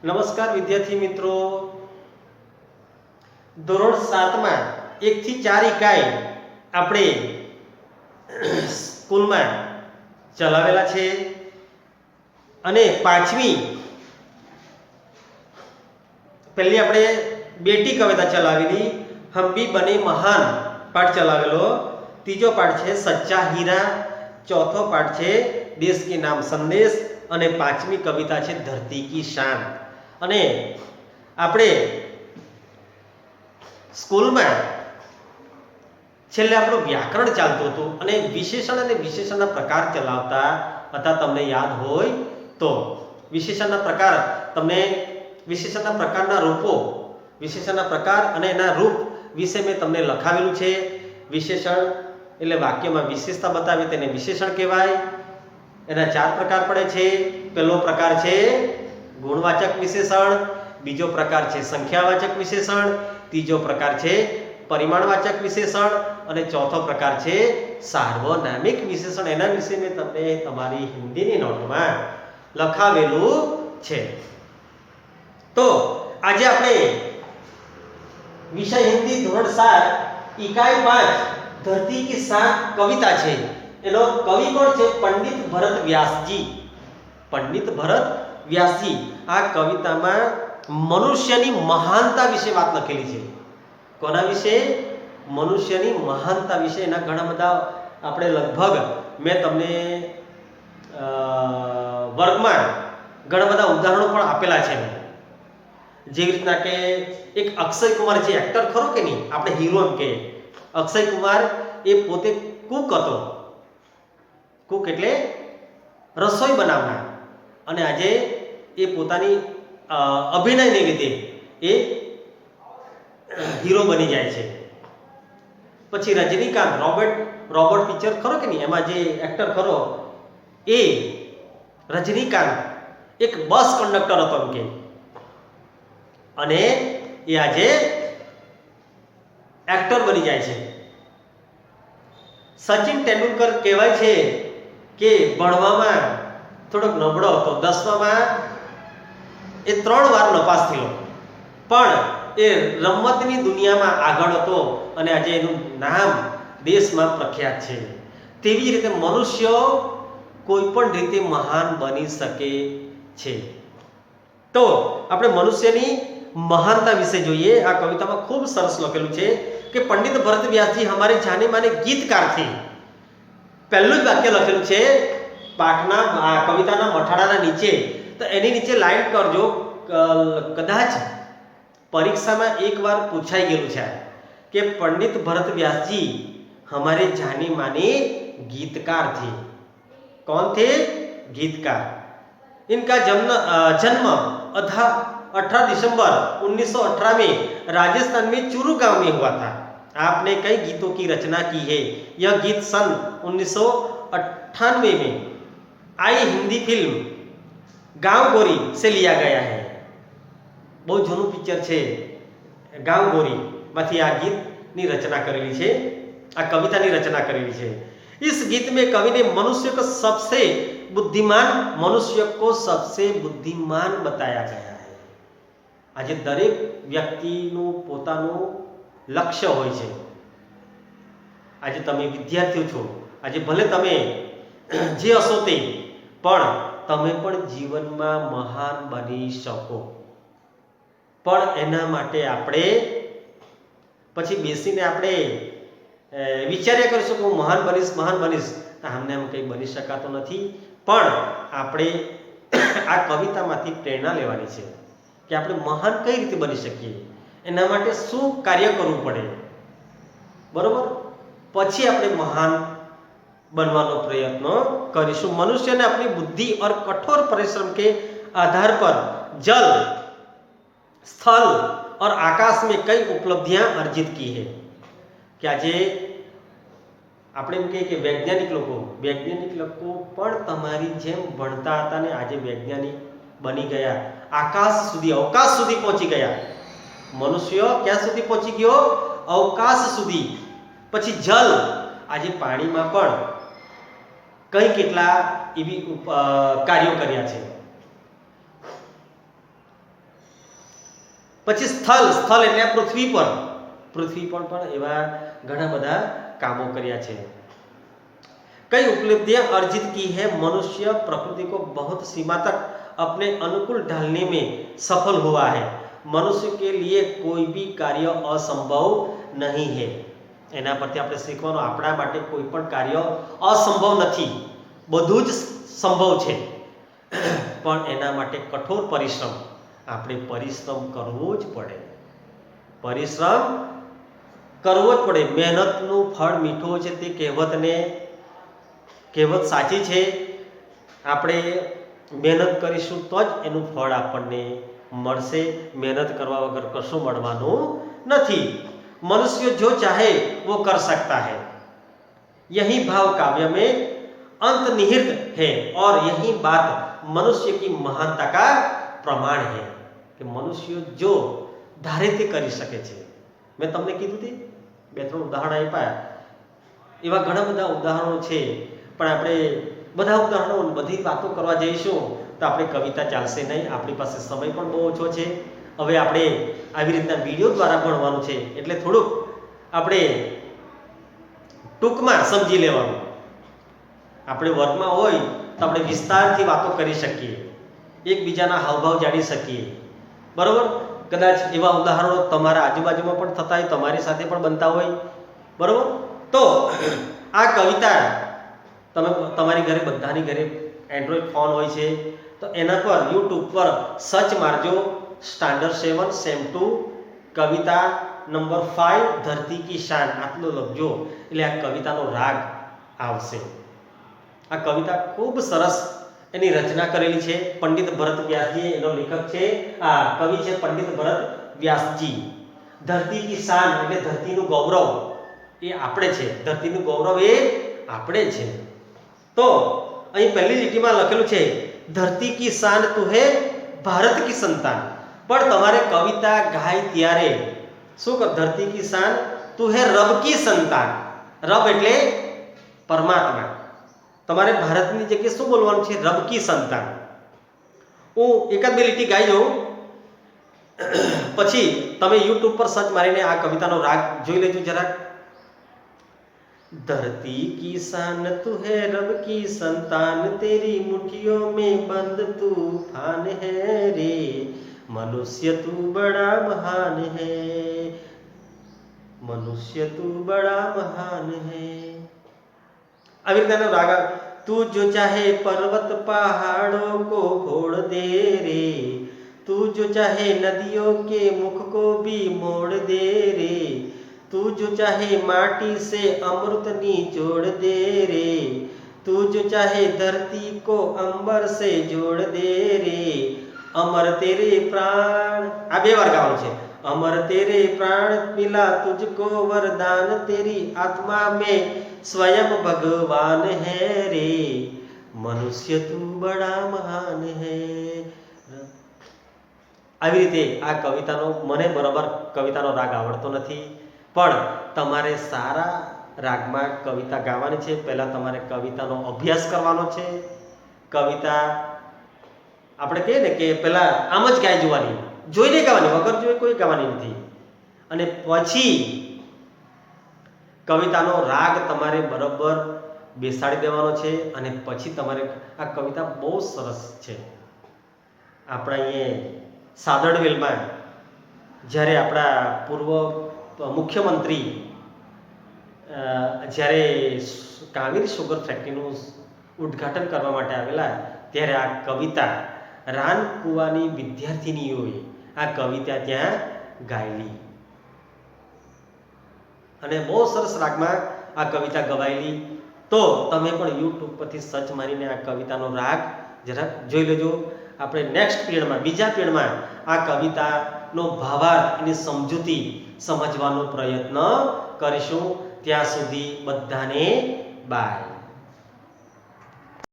નમસ્કાર વિદ્યાર્થી મિત્રો, ધોરણ 7 માં 1 થી 4 ઇકાઈ આપણે સ્કૂલમાં ચલાવેલા છે અને પાંચમી પહેલી આપણે બેટી કવિતા ચલાવેલી, હમ ભી બને મહાન પાઠ ચલાવેલો, ત્રીજો પાઠ છે સચ્ચા હીરા, ચોથો પાઠ છે દેશ કે નામ સંદેશ અને પાંચમી કવિતા છે ધરતી કી શાન। અને આપણે સ્કૂલમાં છેલ્લે આપણું વ્યાકરણ ચાલતું હતું અને વિશેષણ અને વિશેષણના પ્રકાર ચલાવતા હતા। તમને યાદ હોય તો વિશેષણના પ્રકાર, તમને વિશેષણના પ્રકારના રૂપો, વિશેષણના પ્રકાર અને એના રૂપ વિશે મેં તમને લખાવેલું છે। વિશેષણ એટલે વાક્યમાં વિશેષતા બતાવે તેને વિશેષણ કહેવાય। એના 4 પ્રકાર પડે છે। પહેલો પ્રકાર છે ગુણવાચક વિશેષણ, બીજો પ્રકાર છે સંખ્યાવાચક વિશેષણ, ત્રીજો પ્રકાર છે પરિમાણવાચક વિશેષણ અને ચોથો પ્રકાર છે સાર્વનામિક વિશેષણ। એના વિશે મેં તમને તમારી હિન્દીની નોટમાં લખાવેલું છે। તો આજે આપણે વિષય હિન્દી ધોરણ 7 ઇકાઈ 5 ધરતી કી શાન કવિતા છે। એનો કવિ કોણ છે? પંડિત ભરત વ્યાસજી। પંડિત ભરત વ્યાસજી આ કવિતામાં મનુષ્યની મહાનતા વિશે વાત લખેલી છે। કોના વિશે? મનુષ્યની મહાનતા વિશે। એના ઘણા બધા આપણે લગભગ મેં તમને વર્ગમાં ઘણા બધા ઉદાહરણો પણ આપેલા છે। જેવી રીતના કે એક અક્ષય કુમાર જે એક્ટર ખરો કે નહીં, આપણે હીરો એમ કે અક્ષય કુમાર એ પોતે કુક હતો। કુક એટલે રસોઈ બનાવનાર, અને આજે એ પોતાની અભિનયને લીધે એ હીરો બની જાય છે। પછી રજનીકાંત, રોબોટ પિક્ચર ખરો કે નહીં, એમાં જે એક્ટર ખરો એ રજનીકાંત એક બસ કંડક્ટર હતો એમ કે, અને એ આજે એક્ટર બની જાય છે। સચિન તેંડુલકર કહેવાય છે કે ભણવામાં થોડોક નબળો હતો। 10માં એ 3 વાર નપાસ થયો, પણ એ રમતની દુનિયામાં આગળ હતો અને આજે એનું નામ દેશમાં પ્રખ્યાત છે। તેવી જ રીતે મનુષ્ય કોઈ પણ રીતે મહાન બની શકે છે। તો આપણે મનુષ્યની મહાનતા વિશે જોઈએ। આ કવિતામાં ખૂબ સરસ લખેલું છે કે પંડિત ભરત વ્યાસજી हमारे जाने माने गीतकार थे। પહેલું જ વાક્ય લખેલું છે પાઠના કવિતાના મઠાળાના નીચે, તો એની નીચે લાઈન કરજો, કદાચ પરીક્ષામાં એકવાર પૂછાઈ ગયેલું છે કે पंडित भरत व्यास जी हमारे जाने माने गीतकार थे। कौन थे? गीतकार। इनका जन्म 18 दिसंबर 1918 में राजस्थान में चूरू गांव में हुआ था। आपने कई गीतों की रचना की है। यह गीत सन 1998 में आई हिंदी फिल्म गांव गोरी से लिया गया है। बहुत जूનું પિક્ચર છે ગાંવ ગોરી માંથી આ ગીતની રચના કરેલી છે, આ કવિતાની રચના કરેલી છે। इस गीत में कवि ने मनुष्य को सबसे बुद्धिमान बताया गया है। આજે દરેક વ્યક્તિનું પોતાનું લક્ષ્ય હોય છે। આજે તમે વિદ્યાર્થીઓ છો, આજે ભલે તમે જે હશો તે, પણ તમે પણ જીવનમાં મહાન બની શકો। પણ એના માટે આપણે પછી બેસીને આપણે વિચાર્યા કરીશું કે હું મહાન બનીશ, આમને આમ કંઈ બની શકાતો નથી। પણ આપણે આ કવિતામાંથી પ્રેરણા લેવાની છે કે આપણે મહાન કઈ રીતે બની શકીએ, એના માટે શું કાર્ય કરવું પડે, બરોબર? પછી આપણે મહાન बनवानो प्रयत्न करीशु। मनुष्य ने अपनी बुद्धि और कठोर परिश्रम के आधार पर जल, स्थल और आकाश में कई उपलब्धियां अर्जित की है। क्या जे આપણે એમ કહીએ કે વૈજ્ઞાનિક લોકો પણ તમારી જેમ ભણતા હતા ને આજે વૈજ્ઞાનિક બની ગયા, અવકાશ સુધી પહોંચી ગયા। મનુષ્ય ક્યાં સુધી પહોંચી ગયો? અવકાશ સુધી। પછી જલ, આજે પાણીમાં પણ કઈ કેટલા એવી કાર્યો કર્યા છે। પછી સ્થળ એટલે પૃથ્વી પર પણ એવા ઘણા બધા કામો કર્યા છે। कई उपलब्धियां अर्जित की है। मनुष्य प्रकृति को बहुत सीमा तक अपने अनुकूल ढालने में सफल हुआ है। मनुष्य के लिए कोई भी कार्य असंभव नहीं है। એના પરથી આપણે શીખવાનું, આપણા માટે કોઈ પણ કાર્ય અસંભવ નથી, બધું જ સંભવ છે, પણ એના માટે કઠોર પરિશ્રમ, આપણે પરિશ્રમ કરવો જ પડે, મહેનતનું ફળ મીઠું છે, તે કહેવત સાચી છે। આપણે મહેનત કરીશું તો જ એનું ફળ આપણને મળશે, મહેનત કરવા વગર કશું મળવાનું નથી। मनुष्य जो चाहे वो कर सकता है, यही भाव काव्य में अंतर्निहित है और यही बात मनुष्य की महानता का प्रमाण है कि मनुष्य जो धारे ते કરી શકે છે। મેં તમને કીધું તે બે ત્રણ ઉદાહરણ આપ્યા, એવા ઘણા બધા ઉદાહરણો છે, પણ આપણે બધા ઉદાહરણો બધી વાતો કરવા જઈશું તો આપણે કવિતા ચાલશે નહીં, આપણી પાસે સમય પણ બહુ ઓછો છે। હવે આપણે આવી રીતના વિડીયો દ્વારા ભણવાનું છે, એટલે થોડુંક આપણે ટૂંકમાં સમજી લેવાનું। આપણે વર્ગમાં હોય તો આપણે વિસ્તારથી વાતો કરી શકીએ, એકબીજાના હાવભાવ જાણી શકીએ, બરોબર। કદાચ એવા ઉદાહરણો તમારા આજુબાજુમાં પણ થતા હોય, તમારી સાથે પણ બનતા હોય, બરોબર। તો આ કવિતા તમે તમારી ઘરે, બધાની ઘરે એન્ડ્રોઈડ ફોન હોય છે, તો એના પર યુટ્યુબ પર સર્ચ મારજો, स्टैंडर्ड 7 सेम 2 कविता नंबर 5 धरती की शान, आटलो लखजो એટલે આ કવિતાનો રાગ આવશે। આ કવિતા ખૂબ સરસ એની રચના કરેલી છે પંડિત ભરત વ્યાસજી, એનો લેખક છે, આ કવિ છે પંડિત ભરત વ્યાસજી। ધરતી કી શાન એટલે ધરતીનું ગૌરવ એ આપણે છે, ધરતીનું ગૌરવ એ આપણે છે। તો અહીં પહેલી લીટીમાં લખેલું છે ધરતી કી શાન તું હે ભારત કી સંતાન। પણ તમારે કવિતા ગાય ત્યારે શું કર, ધરતી કી શાન તું હે રબ કી સંતાન, રબ એટલે પરમાત્મા, તમારે ભારતની જગ્યાએ શું બોલવાનું છે, રબ કી સંતાન। હું એકાદ બે લીટી ગાઈ દઉં, પછી તમે યુટ્યુબ પર સર્ચ મારીને આ કવિતાનો રાગ જોઈ લેજો જરાક। धरती की शान तू है रब की संतान, तेरी मुट्ठियों में बंद तूफान है रे, मनुष्य तू बड़ा महान है, मनुष्य तू बड़ा महान है। આવી રીતના રાગ, तू जो चाहे पर्वत पहाड़ों को फोड़ दे रे, तू जो चाहे नदियों के मुख को भी मोड़ दे रे, तू जो चाहे माटी से अमृत निचोड़ दे रे, तू जो चाहे धरती को अंबर से जोड़ दे रे, अमर तेरे प्राण, आ बे बार गाવાનું છે, अमर तेरे प्राण मिला तुझको वरदान, तेरी आत्मा में स्वयं भगवान है रे, मनुष्य तू बड़ा महान है। આવી રીતે આ કવિતાનો, મને બરાબર કવિતાનો રાગ આવડતો નથી, પણ તમારે સારા રાગમાં કવિતા ગાવાની છે। પહેલાં તમારે કવિતાનો અભ્યાસ કરવાનો છે। કવિતા આપણે કહીએ ને કે પહેલાં આમ જ ગાઈ જોવાની, જોઈને ગાવાની, વગર જોઈ કોઈ ગાવાની નથી, અને પછી કવિતાનો રાગ તમારે બરાબર બેસાડી દેવાનો છે, અને પછી તમારે આ કવિતા બહુ સરસ છે। આપણા અહીંયા સાદરવેલમાં જ્યારે આપણા પૂર્વ મુખ્યમંત્રી જ્યારે કાવેરી સુગર ફેક્ટરીનું ઉદ્ઘાટન કરવા માટે આવેલા, ત્યારે આ કવિતા રાનકુવાની વિદ્યાર્થીનીઓએ આ કવિતા ત્યાં ગાયેલી, અને બહુ સરસ રાગમાં આ કવિતા ગવાયેલી। તો તમે પણ યુટ્યુબ પરથી સર્ચ મારીને આ કવિતાનો રાગ જરાક જોઈ લેજો। આપણે નેક્સ્ટ પીરિયડમાં, બીજા પીરિયડમાં આ કવિતાનો ભાવાર્થ, એની સમજૂતી સમજવાનો પ્રયત્ન કરીશું। ત્યાં સુધી બધાને બાય।